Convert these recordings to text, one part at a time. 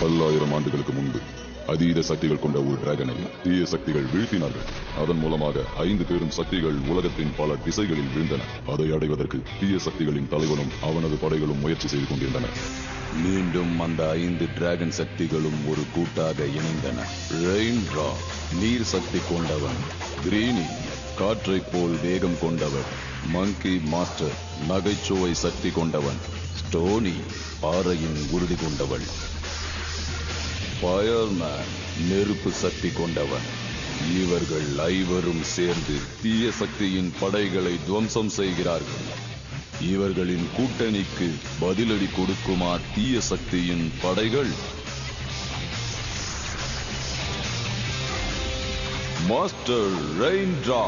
பல்லாயிரம் ஆண்டுகளுக்கு முன்பு அதீத சக்திகள் கொண்ட ஒரு டிராகனை தீய சக்திகள் வீழ்த்தினார்கள். அதன் மூலமாக 5 பெரும் சக்திகள் உலகத்தின் பல திசைகளில் வீழ்ந்தன. அதை அடைவதற்கு தீய சக்திகளின் தலைவனும் அவனது படைகளும் முயற்சி செய்து கொண்டிருந்தன. மீண்டும் அந்த 5 டிராகன் சக்திகளும் ஒரு கூட்டாக இணைந்தன. ரெயின்ட்ரா நீர் சக்தி கொண்டவன், கிரீனி காற்றை போல் வேகம் கொண்டவன், மங்கி மாஸ்டர் நகைச்சுவை சக்தி கொண்டவன், ஸ்டோனி பாறையின் உறுதி கொண்டவள், ஃபயர்மேன் நெருப்பு சக்தி கொண்டவன். இவர்கள் ஐவரும் சேர்ந்து தீய சக்தியின் படைகளை துவம்சம் செய்கிறார்கள். இவர்களின் கூட்டணிக்கு பதிலடி கொடுக்குமா தீய சக்தியின் படைகள்? மாஸ்டர் ரெயின்ட்ரா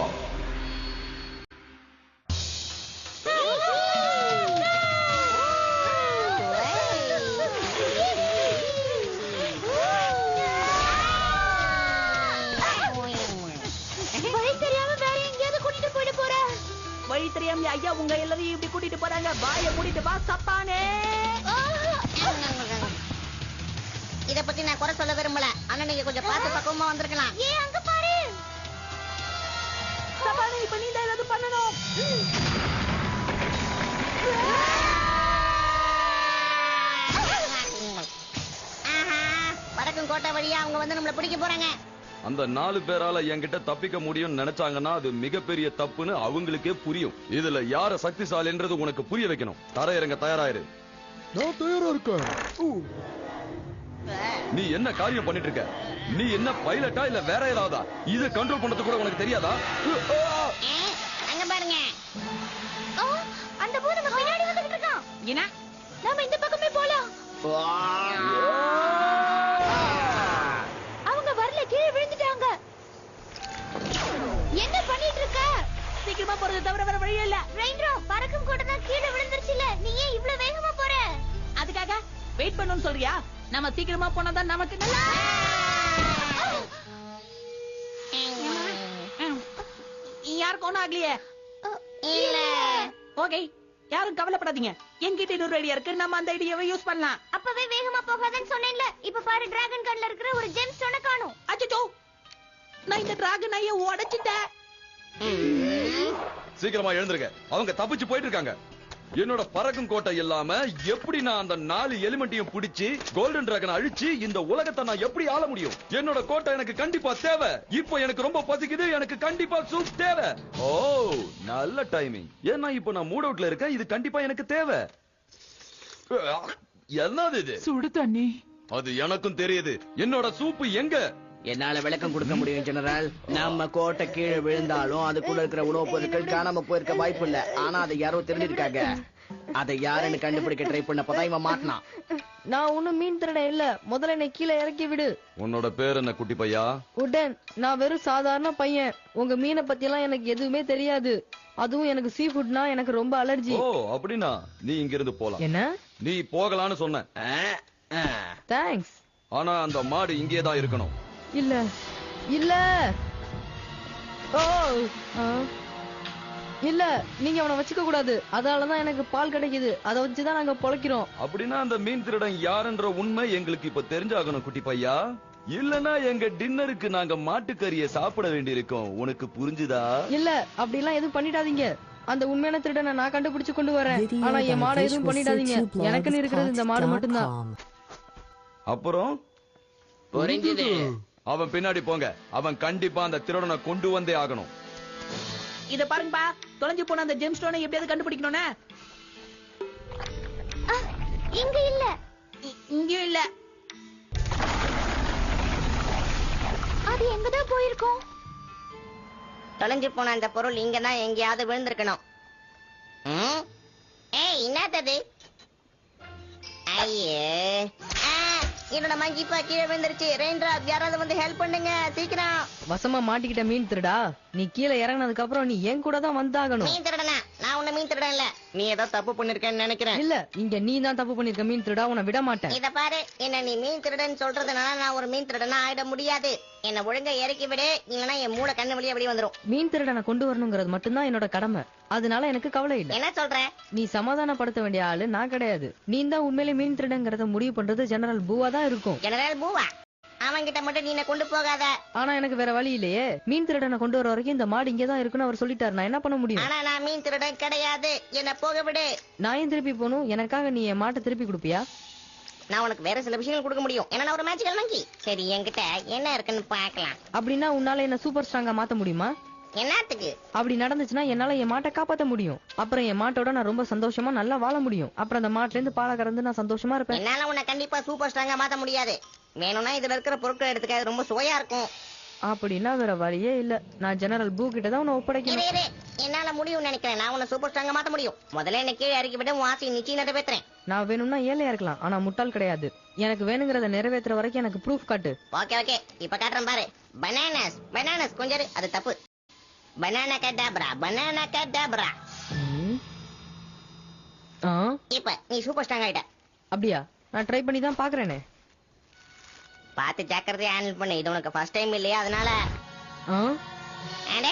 வழி தெரியாம ஐயா உங்க எல்லாரையும் இப்படி கூட்டிட்டு போறாங்க. வாயை மூடிட்டு வா சப்பானே. இத பத்தி நான் குறை சொல்ல விரும்பல. ஆனா நீங்க கொஞ்சம் பார்த்து பக்குவமா வந்திருக்கலாம். ஏன் அங்க பாரு சப்பானே, இப்ப நீ தான் ஏதாவது பண்ணணும். பறக்கும் கோட்டை வழியா அவங்க வந்து நம்மள பிடிக்க போறாங்க. அந்த 4 பேரால என்கிட்ட தப்பிக்க முடியும்னு நினைச்சாங்கன்னா அது மிகப்பெரிய தப்புன்னு அவங்களுக்கே புரியும். இதுல யார சக்திசாலின்றது உனக்கு புரிய வைக்கணும். தரையிறங்க தயாராயிரு. நான் தயாரா இருக்கேன். நீ என்ன காரியம் பண்ணிட்டு இருக்க? நீ என்ன பைலட்டா இல்ல வேற ஏதாவதா? இத கண்ட்ரோல் பண்றது கூட உனக்கு தெரியாதா? அங்க பாருங்க, அந்த பூ நம்ம பின்னாடி வந்துட்டு இருக்கான். என்ன, நாம இந்த பக்கமே போலாம். அவங்க வரல, கீழே விழுந்துட்டாங்க. என்ன பண்ணிட்டு இருக்க? சீக்கிரமா போறது தவிர வேற வழி இல்ல. ரெயின்ட்ரா, பறக்கும் கோட்டை தான் கீழே விழுந்துருச்சுல, நீ ஏன் இவ்வளவு வேகமா போற? அதுக்காக வெயிட் பண்ணணும்னு சொல்றியா? நம்ம சீக்கிரமா போனாதான் நமக்கு நல்லா. யாருக்கு ஒண்ணும் ஆகலையே? இல்ல. ஓகே, யாரும் கவலைப்படாதீங்க. என்கிட்ட இன்னொரு ஐடியா இருக்கு. நம்ம அந்த ஐடியாவை யூஸ் பண்ணலாம். அப்பவே வேகமா போகாதன்னு சொன்னேன்ல. இப்ப பாரு, டிராகன் கன்ல இருக்கிற ஒரு ஜெம் ஸ்டோனை காணோம். அச்சச்சோ, நான் இந்த டிராகன் ஐய உடைச்சிட்டேன். சீக்கிரமா எழுந்திருக்க. அவங்க தப்பிச்சு போயிட்டு இருக்காங்க. என்னோட பறக்கும் கோட்டை இல்லாம எப்படி நான் அந்த 4 எலிமெண்ட்டையும் பிடிச்சி கோல்டன் டிராகன் அழிச்சு இந்த உலகத்தை நான் எப்படி ஆள முடியும்? என்னோட கோட்டை எனக்கு கண்டிப்பா தேவை. இப்போ எனக்கு ரொம்ப பசிக்குது. எனக்கு கண்டிப்பா சூப் தேவை. ஓ, நல்ல டைமிங். ஏன்னா இப்போ நான் மூட் அவுட்ல இருக்கேன். இது கண்டிப்பா எனக்கு தேவை. என்னது இது? சுடு தண்ணி. அது எனக்கும் தெரியுது. என்னோட சூப்பு எங்க? என்னால விளக்கம் கொடுக்க முடியும் ஜெனரல். நம்ம கோட்டை கீழே விழுந்தாலும் அதுக்குள்ள இருக்கிற உணவுப் பொருட்கள் காணாம போயிருக்க வாய்ப்பு இல்ல. ஆனா அதை யாரோ தெரிஞ்சிருக்காங்க. அதை யாருன்னு கண்டுபிடிக்க ட்ரை பண்ணப்பதான் இவன் மாட்டினான். நான் ஒண்ணும் மீன் திருடன் இல்ல. முதல்ல என்னை கீழே இறக்கி விடு. உன்னோட பேர் என்ன குட்டி பையா? உடன். நான் வெறும் சாதாரண பையன். உங்க மீனை பத்தி எல்லாம் எனக்கு எதுவுமே தெரியாது. அதுவும் எனக்கு சீ ஃபுட்னா எனக்கு ரொம்ப அலர்ஜி. ஓ, அப்படின்னா நீ இங்க இருந்து போலாம். என்ன? நீ போகலான்னு சொன்ன. தேங்க்ஸ். ஆனா அந்த மாடு இங்கேதான் இருக்கணும். இல்ல இல்ல. ஓ, இல்ல, நீங்க அவனை வச்சுக்க கூடாது. அதனாலதான் எனக்கு பால் கிடைக்குது. அதை வச்சுதான் நாங்க பொழைக்கிறோம். அப்படின்னா அந்த மீன் திருடன் யாருன்ற உண்மை எங்களுக்கு இப்ப தெரிஞ்சாகணும் குட்டி பையா. இல்லனா எங்க டின்னருக்கு நாங்க மாட்டுக்கறியை சாப்பிட வேண்டியிருக்கோம். உனக்கு புரிஞ்சுதா? இல்ல, அப்படி எல்லாம் எதுவும் பண்ணிடாதீங்க. அந்த உண்மையான திருடனை நான் கண்டுபிடிச்சு கொண்டு வரேன். ஆனா என் மாடை எதுவும் பண்ணிடாதீங்க. எனக்குன்னு இருக்கிறது இந்த மாடு மட்டும்தான். அப்புறம் புரிஞ்சுது. அவன் பின்னாடி போங்க. அவன் கண்டிப்பா அந்த திருடனை கொண்டு வந்தே ஆகணும். இத பாருங்கப்பா, தொலைஞ்சு போன அந்த ஜெம் ஸ்டோனை எப்படியாவது கண்டுபிடிக்கணும்னா. இங்க இல்ல. இங்கேயும் இல்ல. அது எங்கதான் போயிருக்கோம்? தொலைஞ்சு போன அந்த பொருள் இங்கதான் எங்கேயாவது விழுந்திருக்கணும். ஏய், என்னது? ஐயே, என்னோட மங்கிப்பா கீழே விழுந்துருச்சு. ரெயின்ட்ரா, யாராவது வந்து ஹெல்ப் பண்ணுங்க சீக்கிரம். வசமா மாட்டிக்கிட்ட மீன் திருடா. நீ கீழே இறங்கினதுக்கு அப்புறம் நீ என் கூட தான் வந்தாகணும். மீன் திருடனா? நான் ஒண்ணு மீன் திருடன் இல்ல. நீ ஏதோ தப்பு பண்ணிருக்கேன்னு நினைக்கிறேன். இல்ல இங்க நீ தான் தப்பு பண்ணிருக்க மீன் திருடா, உன்னை விட மாட்டேன். இத பாரு, என்ன நீ மீன் திருடன் சொல்றதுனால நான் ஒரு மீன் திருடனா ஆயிட முடியாது. என்ன ஒழுங்கா இறக்கி விடு, இல்லனா என் மூளை கண்ணு வெளியே வெளியே வந்துரும். மீன் திருடனை கொண்டு வரணுங்கிறது மட்டும்தான் என்னோட கடமை. அதனால எனக்கு கவலை இல்ல. என்ன சொல்ற? நீ சமாதானப்படுத்த வேண்டிய ஆளு நான் கிடையாது. நீ தான் உண்மையிலே மீன் திருடங்கிறத முடிவு பண்றது ஜெனரல் பூவா தான் இருக்கும். ஜெனரல் பூவா? அவன் கிட்ட மட்டும் நீ என்ன கொண்டு போகாத. ஆனா எனக்கு வேற வழி இல்லையே. மீன் திருடனை கொண்டு வர வரைக்கும் இந்த மாடு இங்கதான் இருக்குன்னு அவர் சொல்லிட்டாரு. நான் என்ன பண்ண முடியும்? ஆனா நான் மீன் திருடன் கிடையாது. என்ன போக விடு. நான் ஏன் திருப்பி போகணும்? எனக்காக நீ என் மாட்டை திருப்பி கொடுப்பியா? நான் உனக்கு வேற சில விஷயங்கள் கொடுக்க முடியும். ஏன்னா நான் ஒரு மேஜிக்கல் மங்கி. சரி, என்கிட்ட என்ன இருக்குன்னு பார்க்கலாம். அப்படின்னா உன்னால என்ன சூப்பர் ஸ்ட்ராங்கா மாத்த முடியுமா? என்னத்துக்கு? அப்படி நடந்துச்சுன்னா என்னால என் மாட்டை காப்பாத்த முடியும். அப்புறம் என் மாட்டோட நான் ரொம்ப சந்தோஷமா நல்லா வாழ முடியும். அப்புறம் அந்த மாட்டுல இருந்து பாலை கறந்து நான் சந்தோஷமா இருப்பேன். என்னால உன்னை கண்டிப்பா சூப்பர் ஸ்ட்ராங்கா மாத்த முடியாது. வேணும்னா இதுல இருக்கிற பொருட்கள் எடுத்துக்க, அது ரொம்ப சுவையா இருக்கும். அப்படின்னா வேற வழியே இல்ல. நான் ஜெனரல் பூ கிட்ட தான் உன்னை ஒப்படைக்கணும். இரு, என்னால முடியும்னு நினைக்கிறேன். நான் உன்னை சூப்பர் ஸ்ட்ராங்கா மாத்த முடியும். முதல்ல என்ன கீழே இறக்கி விட, உன் ஆசையை நிச்சயம் நிறைவேற்றுறேன். நான் வேணும்னா ஏழையா இருக்கலாம், ஆனா முட்டாள் கிடையாது. எனக்கு வேணுங்கிறத நிறைவேற்றுற வரைக்கும் எனக்கு ப்ரூஃப் காட்டு. ஓகே ஓகே, இப்ப காட்டுறேன் பாரு. பனானாஸ் கொஞ்சம் இரு, அது தப்பு. Banana Kadabra. இப்ப நீ சூப்பர் ஸ்ட்ராங் ஆயிட்ட. அப்படியா? நான் ட்ரை பண்ணி தான் பாக்குறேனே. பார்த்து ஜாக்கிரதையா ஹேண்டில் பண்ணு. இது உனக்கு ஃபர்ஸ்ட் டைம் இல்லையா, அதனால. அடே,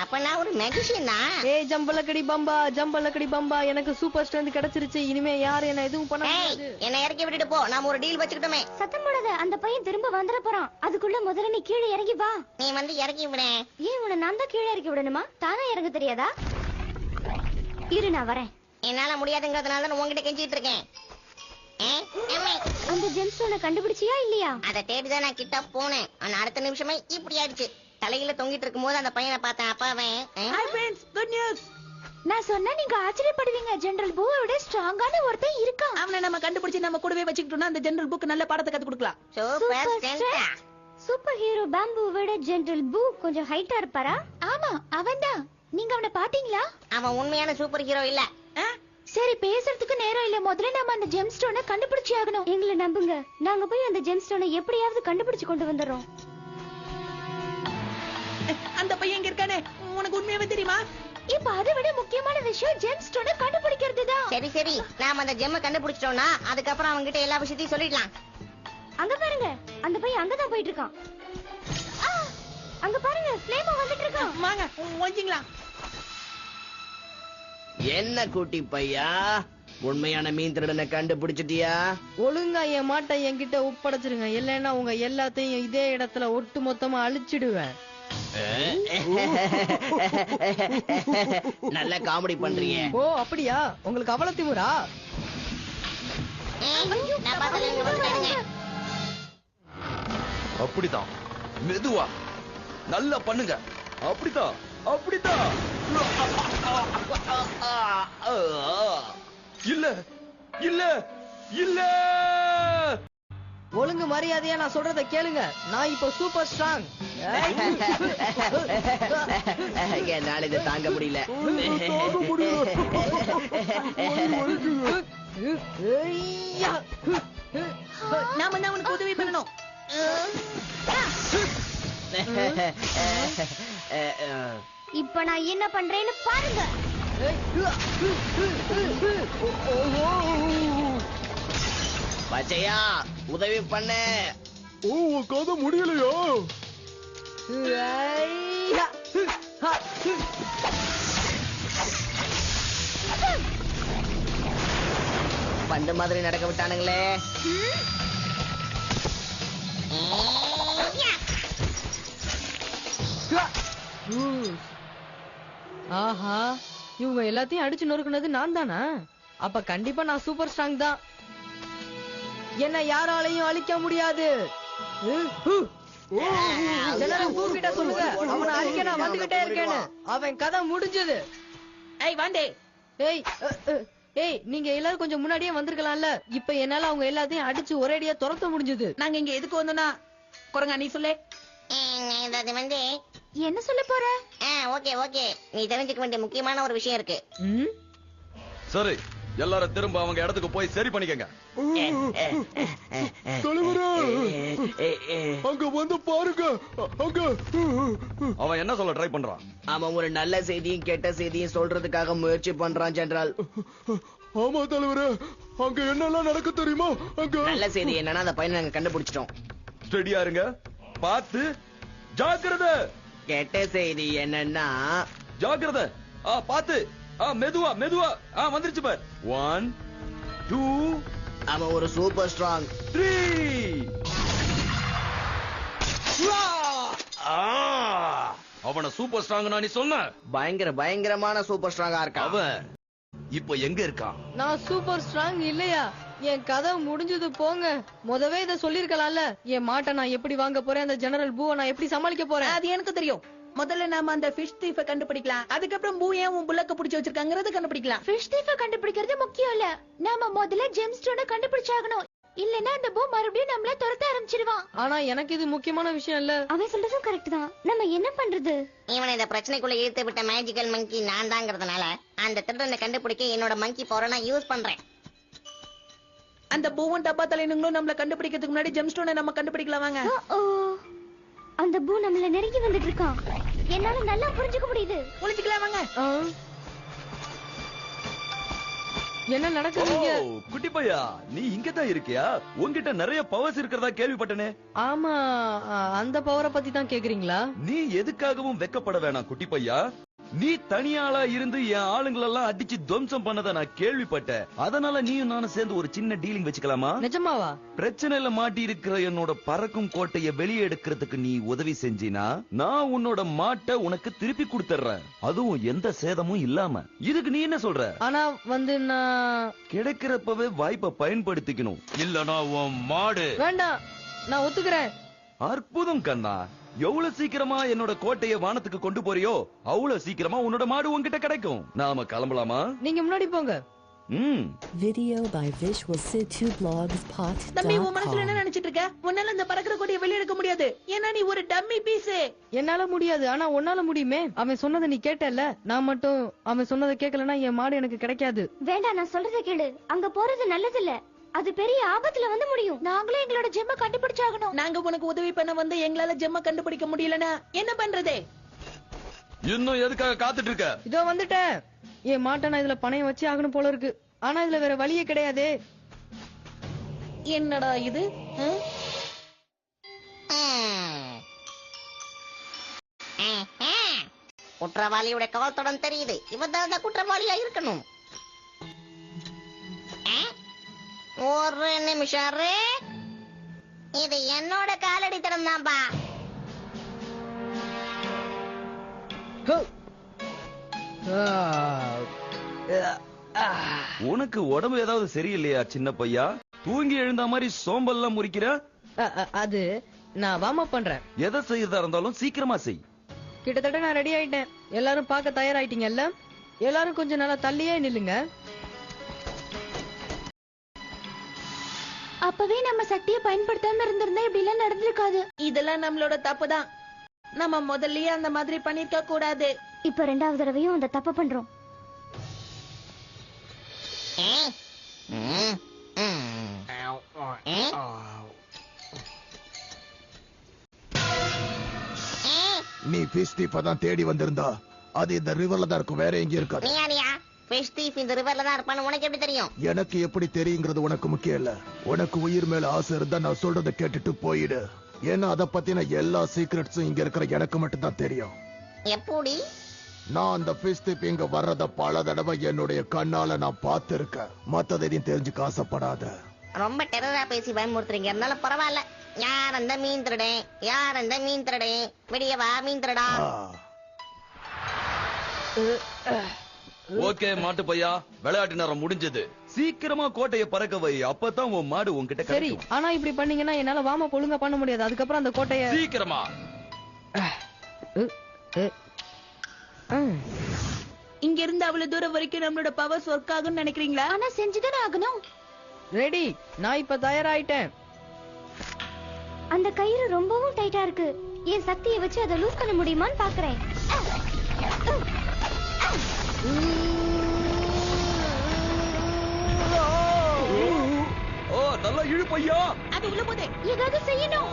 அப்ப நான் ஒரு மேஜிஷியன் தான். ஏய் ஜம்பலக்கடி பம்பா, எனக்கு சூப்பர் ஸ்ட்ரென்த் கிடைச்சிருச்சு. இனிமே யாரும் என்ன எதுவும் பண்ண முடியாது. என்ன இறக்கி விட்டுட்டு போ, நாம ஒரு டீல் வச்சுக்கிட்டோமே. சத்தம் போடாத, அந்த பையன் திரும்ப வந்துட போறான். அதுக்குள்ள முதல்ல நீ கீழே இறங்கி வா. நீ வந்து இறக்கி விட. ஏன் உன்னை நான் தான் கீழே இறக்கி விடணுமா? தானே இறங்க தெரியாதா? இரு, நான் வரேன். என்னால முடியாதுங்கிறதுனால தான் உங்ககிட்ட கெஞ்சிட்டு இருக்கேன். அந்த ஜெம்ஸ்டோனை கண்டுபிடிச்சியா இல்லையா? அதை தேடிதான் நான் கிட்ட போனேன். ஆனா அடுத்த நிமிஷமே இப்படி ஆயிடுச்சு. தலையில தொங்கிட்டு இருக்கும் போது அந்த பையனை பார்த்தேன். அப்பாவே. Good news. நான் சொன்னா நீங்க ஆச்சரியப்படுவீங்க. ஜெனரல் பூவை விட ஸ்ட்ராங்கான ஒருத்தன் இருக்கான். அவனை நம்ம கண்டுபிடிச்சு நம்ம கூடவே வச்சுக்கிட்டோம்னா அந்த ஜெனரல் புக் நல்ல பாடத்தை கத்து கொடுக்கலாம். Super strength. Super hero bamboo விட ஜெனரல் பூ கொஞ்சம் ஹைட்டா இருப்பாரா? ஆமா, அவன்தான். நீங்க அவனை பாத்தீங்களா? அவன் உண்மையான சூப்பர் ஹீரோ இல்ல. சரி, பேசுறதுக்கு நேரம் இல்ல. முதல்ல நாம அந்த ஜெம்ஸ்டோனை கண்டுபிடிச்சு ஆகணும். எங்களை நம்புங்க, நாங்க போய் அந்த ஜெம்ஸ்டோனை எப்படியாவது கண்டுபிடிச்சு கொண்டு வந்துடுறோம். அந்த பையன் எங்க இருக்கானே உனக்கு உண்மையாவே தெரியுமா? இப்ப அதை விட முக்கியமான விஷயம் ஜெம்ஸ்டோனை கண்டுபிடிக்கிறது தான். சரி, நாம அந்த ஜெம்மை கண்டுபிடிச்சிட்டோம்னா அதுக்கப்புறம் அவங்க கிட்ட எல்லா விஷயத்தையும் சொல்லிடலாம். அங்க பாருங்க, அந்த பையன் அங்கதான் போயிட்டு இருக்கான். அங்க பாருங்க, ஃப்ளேமா வந்துட்டு இருக்கான். வாங்க ஓஞ்சிங்களா. என்ன கூட்டி பையா, உண்மையான மீன் திருடனை கண்டுபிடிச்சிட்டியா? ஒழுங்கா என் மாட்டை என்கிட்ட ஒப்படைச்சிருங்க. இல்லைன்னா உங்க எல்லாத்தையும் இதே இடத்துல ஒட்டு மொத்தமா அழிச்சிடுவேன். நல்ல காமெடி பண்றீங்க. ஓ அப்படியா? உங்களுக்கு அவ்வளவு திமிரா? நான் பார்த்தல, இங்க வந்துட்டானுங்க. அப்படிதான், மெதுவா நல்லா பண்ணுங்க. அப்படிதான். இல்ல ஒழுங்கு மரியாதையா நான் சொல்றத கேளுங்க. நான் இப்போ சூப்பர் ஸ்ட்ராங். என்னால இதை தாங்க முடியல. நாம தான் உனக்கு உதவி பண்ணணும். இப்ப நான் என்ன பண்றேன்னு பாருங்க. பச்சையா, உதவி பண்ண. உன் கதை முடியலையா? பந்து மாதிரி நடக்க விட்டானுங்களே. ஆஹா, இவங்க எல்லாத்தையும் அடிச்சு நொறுக்குனது நான் தானா? அப்ப கண்டிப்பா நான் சூப்பர் ஸ்ட்ராங் தான். என்ன யாராலையும் அழிக்க முடியாது. ஜெனரல் பூ கிட்ட சொல்லுங்க, அவனை அழிக்க நான் வந்துகிட்டே இருக்கேன்னு. அவன் கதை முடிஞ்சது. ஏய் வாண்டே. ஏய் நீங்க எல்லாரும் கொஞ்சம் முன்னாடியே வந்திருக்கலாம்ல. இப்ப என்னால அவங்க எல்லாத்தையும் அடிச்சு ஒரேடியா துரத்த முடிஞ்சது. நாங்க இங்க எதுக்கு வந்தோம்னா, குரங்கா நீ சொல்லு. இது வந்து என்ன சொல்ல போற? ஓகே, நீ தெரிஞ்சுக்க வேண்டிய முக்கியமான ஒரு விஷயம் இருக்கு. சரி, எல்லாரும் திரும்ப அவங்க இடத்துக்கு போய் சரி பண்ணிக்கங்க. அங்க வந்து பாருங்க. அங்க அவன் என்ன சொல்ல ட்ரை பண்றான்? அவன் ஒரு நல்ல செய்தியும் கெட்ட செய்தியும் சொல்றதுக்காக முயற்சி பண்றான் ஜெனரல். ஆமா தலைவரே, அங்க என்னெல்லாம் நடக்க தெரியுமா? அங்க நல்ல செய்தி என்னன்னா அந்த பையனை நாங்க கண்டுபிடிச்சிட்டோம். ஸ்டெடியா இருங்க, பார்த்து ஜாக்கிரதை. கெட்ட செய்தி என்னன்னா ஜாக்கிரதை. பார்த்து. மெதுவா மெதுவா. வந்துருச்சு பார். 1 2 அவன் ஒரு சூப்பர் ஸ்ட்ராங். 3. அவன சூப்பர் ஸ்ட்ராங் நீ சொன்ன. பயங்கரமான சூப்பர் ஸ்ட்ராங்கா இருக்கான். அவன் இப்ப எங்க இருக்கான்? நான் சூப்பர் ஸ்ட்ராங் இல்லையா? என் கதை முடிஞ்சது போங்க. முதவே இத சொல்லிருக்கலாம்ல. என் மாட்டை நான் எப்படி வாங்க போறேன், அந்த ஜெனரல் பூவை நான் எப்படி சமாளிக்க போறேன். அது எனக்கு தெரியும். முதல்ல நாம அந்த ஃபிஷ் தீஃப கண்டுபிடிக்கலாம். அதுக்கப்புறம் பூ ஏன் உன் புல்லக்க புடிச்சு வச்சிருக்காங்கறத கண்டுபிடிக்கலாம். ஃபிஷ் தீஃப கண்டுபிடிக்கிறது முக்கியம் இல்ல. நாம முதல்ல ஜெம் ஸ்டோனை கண்டுபிடிச்சாகணும். இல்லனா அந்த பூ மறுபடியும் நம்மள துரத்த ஆரம்பிச்சிடுவான். ஆனா எனக்கு இது முக்கியமான விஷயம் இல்ல. அவன் சொல்றதும் கரெக்ட் தான். நம்ம என்ன பண்றது? இவனை இந்த பிரச்சனைக்குள்ள இழுத்து விட்ட மேஜிக்கல் மங்கி நான் தாங்கிறதுனால அந்த திருடனை கண்டுபிடிக்க என்னோட மங்கி பவரை நான் யூஸ் பண்றேன். அந்த பூவும் டப்பா தலைனுங்களும் நம்மள கண்டுபிடிக்கிறதுக்கு முன்னாடி ஜெம் ஸ்டோனை நம்ம கண்டுபிடிக்கலாம் வாங்க. அந்த பூ நம்மள நெருங்கி வந்துட்டு இருக்கான். என்னால நல்லா புரிஞ்சுக்க முடியுது. ஒளிஞ்சுக்கலாம் வாங்க. என்ன நடக்குது? குட்டி பையா, நீ இங்க தான் இருக்கியா? உன்கிட்ட நிறைய பவர்ஸ் இருக்கிறதா கேள்விப்பட்டனே. ஆமா, அந்த பவரை பத்தி தான் கேக்குறீங்களா? நீ எதுக்காகவும் வெக்கப்பட வேணாம் குட்டி பையா. நீ தனியாளா இருந்து என் ஆளுங்களெல்லாம் அடிச்சு துவம்சம் பண்ணத நான் கேள்விப்பட்டேன். அதனால நீயும் நானும் சேர்ந்து ஒரு சின்ன டீலிங் வச்சுக்கலாமா? நிஜமாவா? பிரச்சனையில மாட்டி இருக்கிற என்னோட பறக்கும் கோட்டைய வெளியே எடுக்கிறதுக்கு நீ உதவி செஞ்சினா நான் உன்னோட மாட்டை உனக்கு திருப்பி கொடுத்துறேன். அதுவும் எந்த சேதமும் இல்லாம. இதுக்கு நீ என்ன சொல்ற? ஆனா நான் கிடைக்கிறப்பவே வாய்ப்பை பயன்படுத்திக்கணும். இல்லனா உன் மாடு. வேண்டாம், நான் ஒத்துக்கிறேன். அற்புதம் கண்ணா. எவ்வளவு சீக்கிரமா என்னோட கோட்டைய வானத்துக்கு கொண்டு போறியோ அவ்வளவு சீக்கிரமா உன்னோட மாடு உன்கிட்ட கிடைக்கும். நாம கிளம்பலாமா? நீங்க முன்னாடி போங்க. Video by visualsitu-blogs-pot.com. தம்பி, உன் மனசுல என்ன நினைச்சிட்டு இருக்க? உன்னால இந்த பறக்கிற கொடியை வெளிய எடுக்க முடியாது. ஏன்னா நீ ஒரு டம்மி பீஸ். என்னால முடியாது, ஆனா உன்னால முடியுமே. அவன் சொன்னதை நீ கேட்டல. நான் மட்டும் அவன் சொன்னதை கேட்கலன்னா என் மாடு எனக்கு கிடைக்காது. வேண்டாம், நான் சொல்றதை கேளு. அங்க போறது நல்லது இல்ல. அது பெரிய ஆபத்துல வந்து முடியும். நாங்களே எங்களோட ஜெம்ம கண்டுபிடிச்சாகணும். நாங்க உனக்கு உதவி பண்ண வந்து எங்களால ஜெம்ம கண்டுபிடிக்க முடியலனா என்ன பண்றது? இன்னும் எதுக்காக காத்துட்டு இருக்க? இதோ வந்துட்டேன். என் மாட்டை நான் இதுல பணையம் வச்சு ஆகணும் போல இருக்கு. ஆனா இதுல வேற வழியே கிடையாதே. என்னடா இது? குற்றவாளியோட காலத்துடன் தெரியுது. இவன் தான் குற்றவாளியா இருக்கணும். ஒரு நிமிஷம், இது என்னோட காலடி தடம் தான்பா. உனக்கு உடம்பு ஏதாவது சரியில்லையா சின்ன பையா? தூங்கி எழுந்த மாதிரி சோம்பல்லாம் முறிக்கிற. அது நான் வார்ம் அப் பண்றேன். எதை செய்யறதா இருந்தாலும் சீக்கிரமா செய். கிட்டத்தட்ட நான் ரெடி ஆயிட்டேன். எல்லாரும் பார்க்க தயாராயிட்டீங்கல்ல? எல்லாரும் கொஞ்சம் நல்லா தள்ளியே நில்லுங்க. அப்பவே நம்ம சக்தியை பயன்படுத்தாம இருந்திருந்தா இப்படி எல்லாம் நடந்திருக்காது. இதெல்லாம் நம்மளோட தப்புதான். நம்ம முதல்லயே அந்த மாதிரி பண்ணிருக்க கூடாது. இப்ப ரெண்டாவது தடவையும் அந்த தப்பு பண்றோம். நீ ஃபிஷ் தீப்ப தான் தேடி வந்திருந்தா அது இந்த ரிவர்ல தான் இருக்கும், வேற எங்க இருக்காது. ஃபிஷ் தீஃப் இந்த ரிவர்ல தான் இருப்பான்னு உனக்கு எப்படி தெரியும்? எனக்கு எப்படி தெரியுங்கிறது உனக்கு முக்கியம் இல்ல. உனக்கு உயிர் மேல ஆசை இருந்தா நான் சொல்றதை கேட்டுட்டு போயிடு. ஏன்னா அத பத்தின எல்லா சீக்ரெட்ஸும் இங்க இருக்கிற எனக்கு மட்டும் தான் தெரியும். எப்படி? நான் அந்த ஃபிஷ் தீப் இங்க வர்றத பல தடவை என்னுடைய கண்ணால நான் பார்த்திருக்கேன். மத்ததை எதையும் தெரிஞ்சுக்க ஆசைப்படாத. ரொம்ப டெரரா பேசி பயமுறுத்துறீங்க. இருந்தாலும் பரவாயில்ல. யார் அந்த மீன் திருடன்? யார் அந்த மீன் திருடன்? வெளியவா மீன் திருடா. ஓகே மாட்டு பையா, விளையாட்டு நேரம் முடிஞ்சது. சீக்கிரமா கோட்டையை பறக்க வை. அப்பதான் உன் மாடு உன்கிட்ட சரி, கிடைக்கும். ஆனா இப்படி பண்ணீங்கன்னா என்னால வார்ம் அப் ஒழுங்கா பண்ண முடியாது. அதுக்கப்புறம் அந்த கோட்டைய சீக்கிரமா. இங்க இருந்து அவ்வளவு தூரம் வரைக்கும் நம்மளோட பவர்ஸ் ஒர்க் ஆகும்னு நினைக்கிறீங்களா? ஆனா செஞ்சுதானே ஆகணும். ரெடி, நான் இப்ப தயாராயிட்டேன். அந்த கயிறு ரொம்பவும் டைட்டா இருக்கு. என் சக்தியை வச்சு அதை லூஸ் பண்ண முடியுமான்னு பாக்குறேன். நல்லா இழு பையா. அது உள்ள போதே. ஏதாவது செய்யணும்.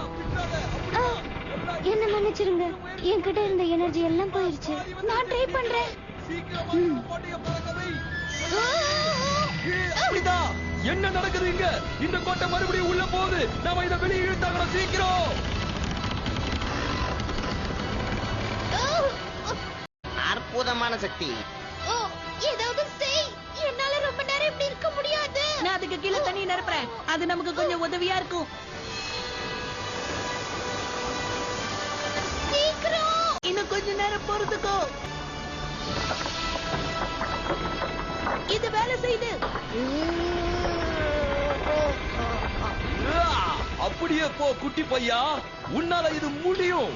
என்ன மன்னிச்சிருங்க, என்கிட்ட இருந்த எனர்ஜி எல்லாம் போயிருச்சு. நான் ட்ரை பண்றேன். அப்படிதான். என்ன நடக்குது இங்க? இந்த கோட்டை மறுபடியும் உள்ள போகுது. நாம இதை வெளியே இழுத்தாங்க சீக்கிரம். அற்புதமான சக்தி. ஏதாவது செய். என்னால ரொம்ப நேரம் இப்படி இருக்க முடியாது. நான் அதுக்கு கீழே தண்ணி நிரப்புறேன். அது நமக்கு கொஞ்சம் உதவியா இருக்கும். சீக்கிரம். இன்னும் கொஞ்ச நேரம் பொறுத்துக்கோ. இது வேலை செய்யுது. அப்படியே போ குட்டி பையா, உன்னால இது முடியும்.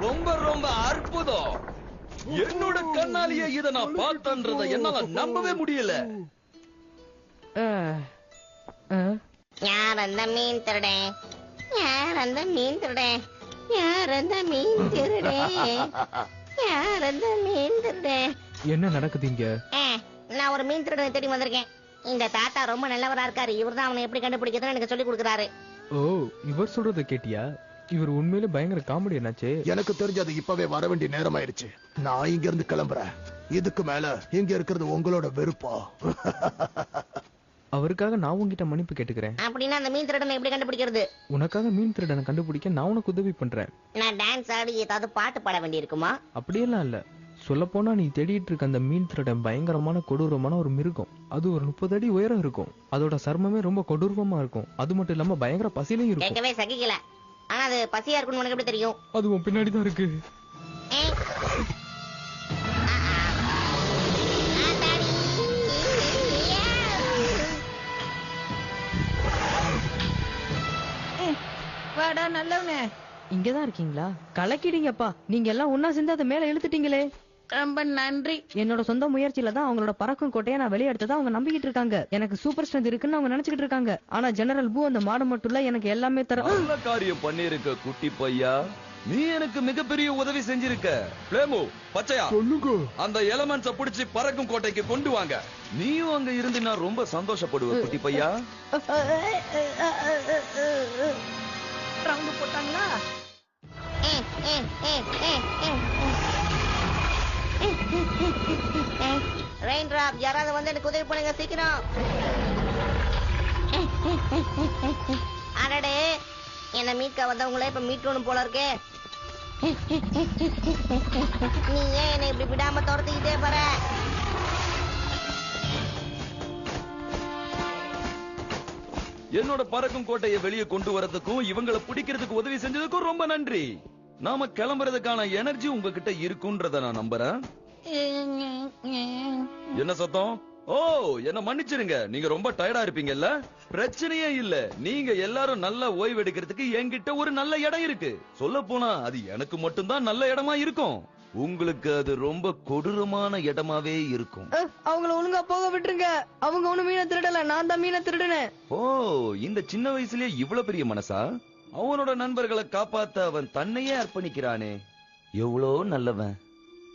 ரொம்ப ரொம்ப அற்புதம். என்னோட கண்ணாலேயே இதை நான் பார்த்தன்றத என்னால நம்பவே முடியல. யார் அந்த மீன் திருடன்? யார் அந்த மீன் திருடன்? யார் அந்த மீன் திருடன்? யார் அந்த மீன் திருடன்? என்ன நடக்குது இங்க? நான் ஒரு மீன் திருடனை தேடி வந்திருக்கேன். இந்த தாத்தா ரொம்ப நல்லவரா இருக்காரு. இவர்தான் அவனை எப்படி கண்டுபிடிக்கிறதுன்னு எனக்கு சொல்லி கொடுக்குறாரு. ஓ, இவர் சொல்றத கேட்டியா? இவர் உண்மையிலே பயங்கர காமெடி என்னாச்சு. எனக்கு தெரிஞ்சது இப்பவே வர வேண்டிய நேரம் ஆயிருச்சு. நான் இங்க இருந்து கிளம்புறேன். இதுக்கு மேல இங்க இருக்கிறது உங்களோட வெறுப்பா? அவருக்காக நான் உன்கிட்ட மன்னிப்பு கேட்டுக்கிறேன். அப்படின்னா அந்த மீன் திருடனை எப்படி கண்டுபிடிக்கிறது? உனக்காக மீன் திருடனை கண்டுபிடிக்க நான் உனக்கு உதவி பண்றேன். நான் டான்ஸ் ஆடி ஏதாவது பாட்டு பாட வேண்டி இருக்குமா? அப்படியெல்லாம் இல்ல. சொல்ல போனா நீ தேடிட்டு இருக்க அந்த மீன் திருடன் பயங்கரமான கொடூரமான ஒரு மிருகம். அது ஒரு 30 அடி உயரம் இருக்கும். அதோட சர்மமே ரொம்ப கொடூரமா இருக்கும். அது மட்டும் இல்லாம பயங்கர பசியிலையும் இருக்கும். கேட்கவே சகிக்கல. ஆனா அது பசியா இருக்குன்னு உனக்கு எப்படி தெரியும்? அது உன் பின்னாடி தான் இருக்கு. வாடா நல்லவனே. இங்கதான் இருக்கீங்களா? கலக்கிடுங்கப்பா. நீங்க எல்லாம் ஒன்னா சேர்ந்து அதை மேல இழுத்துட்டீங்களே. ரொம்ப நன்றி. என்னோட சொந்த முயற்சியில தான் அவங்களோட பறக்கும் கோட்டையை நான் வெளியே எடுத்ததா அவங்க நம்பிக்கிட்டு இருக்காங்க. எனக்கு சூப்பர் ஸ்ட்ரென்த் இருக்குன்னு அவங்க நினைச்சுக்கிட்டு இருக்காங்க. ஆனா ஜெனரல் பூ அந்த மாடு மட்டும் இல்ல, எனக்கு எல்லாமே தர. நல்ல காரியம் பண்ணிருக்க குட்டி பையா. நீ எனக்கு மிகப்பெரிய உதவி செஞ்சிருக்க. பிளேமு, பச்சையா, சொல்லுங்க. அந்த எலமெண்ட்ஸ புடிச்சு பறக்கும் கோட்டைக்கு கொண்டு வாங்க. நீயும் அங்க இருந்து நான் ரொம்ப சந்தோஷப்படுவேன் குட்டி பையா. ரவுண்ட் போட்டாங்களா? ரெயின் டிராப், யாராவது வந்து எனக்கு உதவி பண்ணுங்க சீக்கிரம். அடடே, என்ன மீட்க வந்தவங்களே இப்ப மீட்கணும் போல இருக்கே. நீ ஏன் என்னை இப்படி விடாம துரத்திக்கிட்டே போற? என்னோட பறக்கும் கோட்டையை வெளியே கொண்டு வரதுக்கும் இவங்களை பிடிக்கிறதுக்கு உதவி செஞ்சதுக்கும் ரொம்ப நன்றி. நாம கிளம்புறதுக்கான எனர்ஜி உங்ககிட்ட இருக்குன்றத நான் நம்புறேன். என்ன சத்தம்? ஓ, என்ன மன்னிச்சிருங்க. நீங்க ரொம்ப டயர்டா இருப்பீங்கல்ல? பிரச்சனையே இல்ல. நீங்க எல்லாரும் நல்லா ஓய்வு எடுக்கிறதுக்கு என்கிட்ட ஒரு நல்ல இடம் இருக்கு. சொல்ல போனா அது எனக்கு மட்டும்தான் நல்ல இடமா இருக்கும். உங்களுக்கு அது ரொம்ப கொடூரமான இடமாவே இருக்கும். அவங்கள ஒழுங்கா போக விட்டுருங்க. அவங்க ஒண்ணு மீனை திருடல, நான் தான் மீனை திருடுனேன். ஓ, இந்த சின்ன வயசுலயே இவ்வளவு பெரிய மனசா? அவனோட நண்பர்களை காப்பாத்த அவன் தன்னையே அர்ப்பணிக்கிறானே, எவ்வளோ நல்லவன்.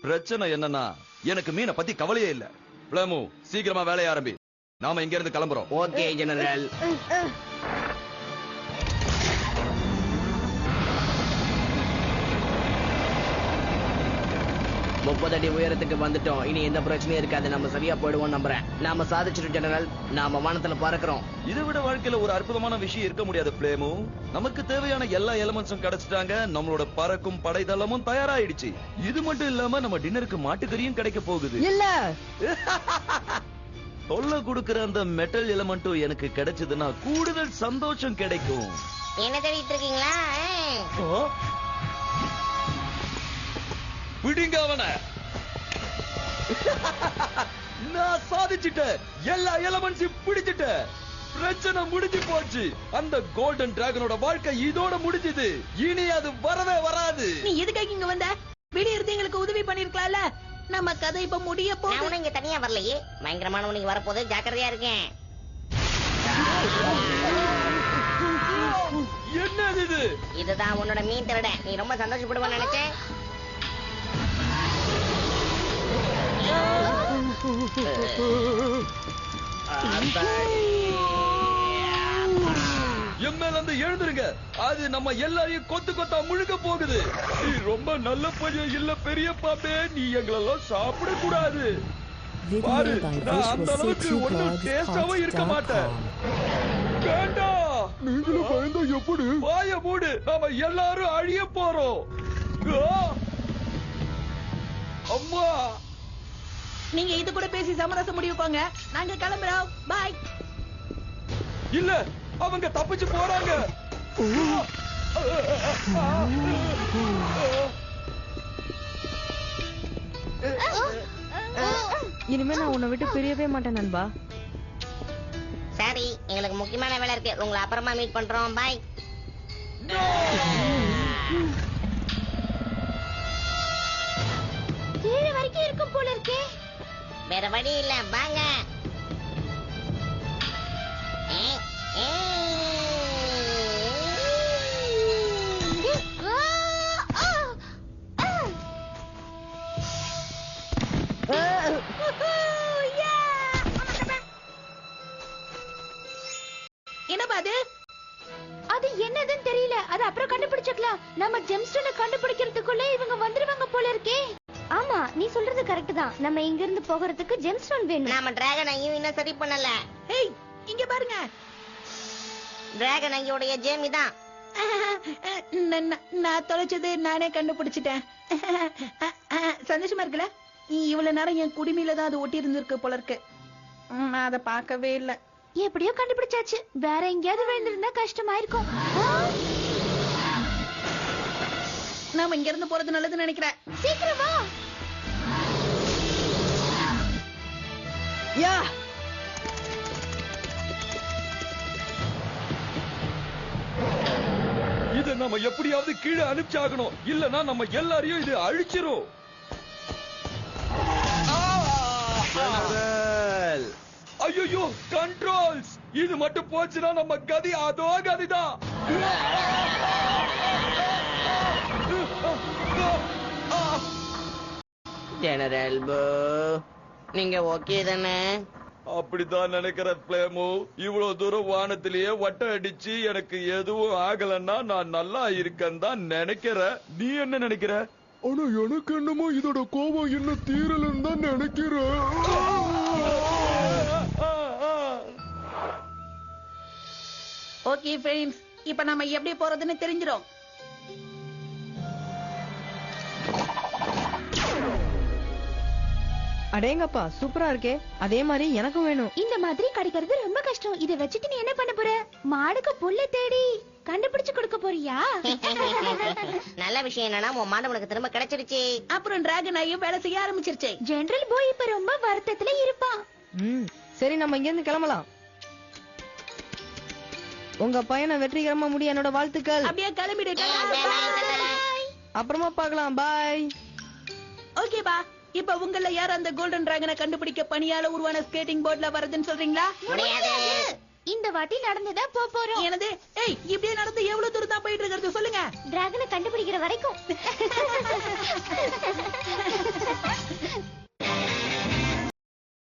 பிரச்சனை என்னன்னா எனக்கு மீனை பத்தி கவலையே இல்ல. பிளேமு, சீக்கிரமா வேலைய ஆரம்பி. நாம இங்க இருந்து கிளம்புறோம். Okay general. 30 அடி உயரத்துக்கு வந்துட்டோம். இனி எந்த பிரச்சனையும் இருக்காது. நம்ம சரியா போயிடுவோம் நம்புறேன். நாம சாதிச்சிட்டோம் ஜெனரல். நாம வானத்துல பறக்கிறோம். இதை விட வாழ்க்கையில ஒரு அற்புதமான விஷயம் இருக்க முடியாது பிளேமு. நமக்கு தேவையான எல்லா எலமெண்ட்ஸும் கிடைச்சிட்டாங்க. நம்மளோட பறக்கும் படைதளமும் தயாராயிடுச்சு. இது மட்டும் இல்லாம நம்ம டின்னருக்கு மாட்டுக்கறியும் கிடைக்க போகுது. இல்ல, தொல்லை கொடுக்கிற அந்த மெட்டல் எலமெண்ட்டும் எனக்கு கிடைச்சதுன்னா கூடுதல் சந்தோஷம் கிடைக்கும். என்ன தேடிட்டு இருக்கீங்களா? விடுங்க அவன. நான் சாதிச்சிட்டேன். எல்லா எலமெண்ட்ஸையும் பிடிச்சிட்டேன். பிரச்சனை முடிஞ்சு போச்சு. அந்த கோல்டன் டிராகனோட வாழ்க்கை இதோட முடிஞ்சது. இனி அது வரவே வராது. நீ எதுக்காக இங்க வந்த? வெளிய இருந்து எங்களுக்கு உதவி பண்ணிருக்கலாம்ல. நம்ம கதை இப்ப முடிய நான் போகுது. ஒண்ணும் இங்க தனியா வரலையே. பயங்கரமான உனக்கு வரப்போது, ஜாக்கிரதையா இருக்கேன். என்னது இது? இதுதான் உன்னோட மீன் திருட. நீ ரொம்ப சந்தோஷப்படுவேன்னு நினைச்சேன். என் மேல இருந்து எழுந்துருங்க. அது நம்ம எல்லாரையும் கொத்து கொத்தா முழுக்க போகுது. நீ ரொம்ப நல்ல பையன் இல்ல பெரிய பாப்பே. நீ எங்களெல்லாம் சாப்பிட கூடாது. பாரு, Video by நான் அந்த Visual அளவுக்கு ஒன்னும் டேஸ்டாவும் இருக்க மாட்டேன். City வேண்டாம். நீங்களும் பயந்தா எப்படி? வாய மூடு. நாம எல்லாரும் அழிய போறோம். ஆ! அம்மா, நீங்க இது கூட பேசி சமரசம் முடிவுக்கோங்க. நாங்க கிளம்புறோம். பாய். இல்ல, அவங்க தப்பிச்சு போறாங்க. இனிமே நான் உன்னை விட்டு பிரியவே மாட்டேன் நண்பா. சரி, எங்களுக்கு முக்கியமான வேலை இருக்கு. உங்களை அப்புறமா மீட் பண்றோம். பாய். கீழே வரைக்கும் இருக்கும் போல இருக்கே. வேற வழி இல்ல, வாங்க. என்னப்பா அது? அது என்னதுன்னு தெரியல. அது அப்புறம் கண்டுபிடிச்சுக்கலாம். நம்ம ஜெம்ஸ்டோனை கண்டுபிடிக்கிறதுக்குள்ள இவங்க வந்துருவாங்க போல இருக்கே. ஆமா, நீ சொல்றது கரெக்ட் தான். நம்ம இங்க இருந்து போகிறதுக்கு ஜெம்ஸ்டோன் வேணும். நாம டிராகன் ஐயும் இன்னும் சரி பண்ணல. ஏய், இங்க பாருங்க. டிராகன் ஐயோடைய ஜேமி தான். நான் தொலைச்சது நானே கண்டுபிடிச்சிட்டேன். சந்தோஷமா இருக்குல்ல? இவ்வளவு நேரம் என் குடிமையில தான் அது ஒட்டி இருந்திருக்கு போல இருக்கு. நான் அதை பார்க்கவே இல்ல. எப்படியோ கண்டுபிடிச்சாச்சு. வேற எங்கேயாவது விழுந்திருந்தா கஷ்டமா இருக்கும். நாம இங்க இருந்து போறது நல்லதுன்னு நினைக்கிறேன். சீக்கிரம் வா. யா, இத நம்ம எப்படியாவது கீழே அனுப்பிச்சாகணும். இல்லனா நம்ம எல்லாரையும் இது அழிச்சிரும். ஐயோ, கண்ட்ரோல்ஸ். இது மட்டும் போச்சுன்னா நம்ம கதி அதோ கதிதான். ஜெனரல் போ, நீங்க ஓகே தானே? அப்படித்தான் நினைக்கிற பிளேமு. இவ்வளவு தூரம் வானத்திலேயே வட்டம் அடிச்சு எனக்கு எதுவும் ஆகலன்னா நான் நல்லா இருக்கேன்னு தான் நினைக்கிறேன். நீ என்ன நினைக்கிற? ஆனா எனக்கு என்னமோ இதோட கோபம் இன்னும் தீரலன்னு தான் நினைக்கிறேன். ஓகே ஃப்ரெண்ட்ஸ், இப்ப நம்ம எப்படி போறதுன்னு தெரிஞ்சிரும். அடேங்கப்பா, சூப்பரா இருக்கே. அதே மாதிரி எனக்கும் வேணும். இந்த மாதிரி கிடைக்கிறது ரொம்ப கஷ்டம். இத வச்சுட்டு நீ என்ன பண்ண போற? மாடுக்கு புல்ல தேடி கண்டுபிடிச்சு கொடுக்க போறியா? நல்ல விஷயம் என்னன்னா உன் மாடு உனக்கு திரும்ப கிடைச்சிருச்சு. அப்புறம் டிராகன் ஐயும் வேலை செய்ய ஆரம்பிச்சிருச்சு. ஜெனரல் போய் இப்ப ரொம்ப வருத்தத்துல இருப்பான். சரி, நம்ம இங்க இருந்து கிளம்பலாம். உங்க பையனை வெற்றிகரமா முடிய என்னோட வாழ்த்துக்கள். அப்படியே கிளம்பிடு. அப்புறமா பார்க்கலாம். பாய். ஓகே பா. இப்ப உங்கள யார் அந்த கோல்டன் டிராகனை கண்டுபிடிக்க பணியால உருவான ஸ்கேட்டிங் போர்ட்ல வரதுன்னு சொல்றீங்களா? இந்த வாட்டி நடந்துதான் போறோம். எனது ஏய், இப்படியே நடந்து எவ்வளவு தூரம் தான் போயிட்டு இருக்கிறது சொல்லுங்க. டிராகனை கண்டுபிடிக்கிற வரைக்கும்.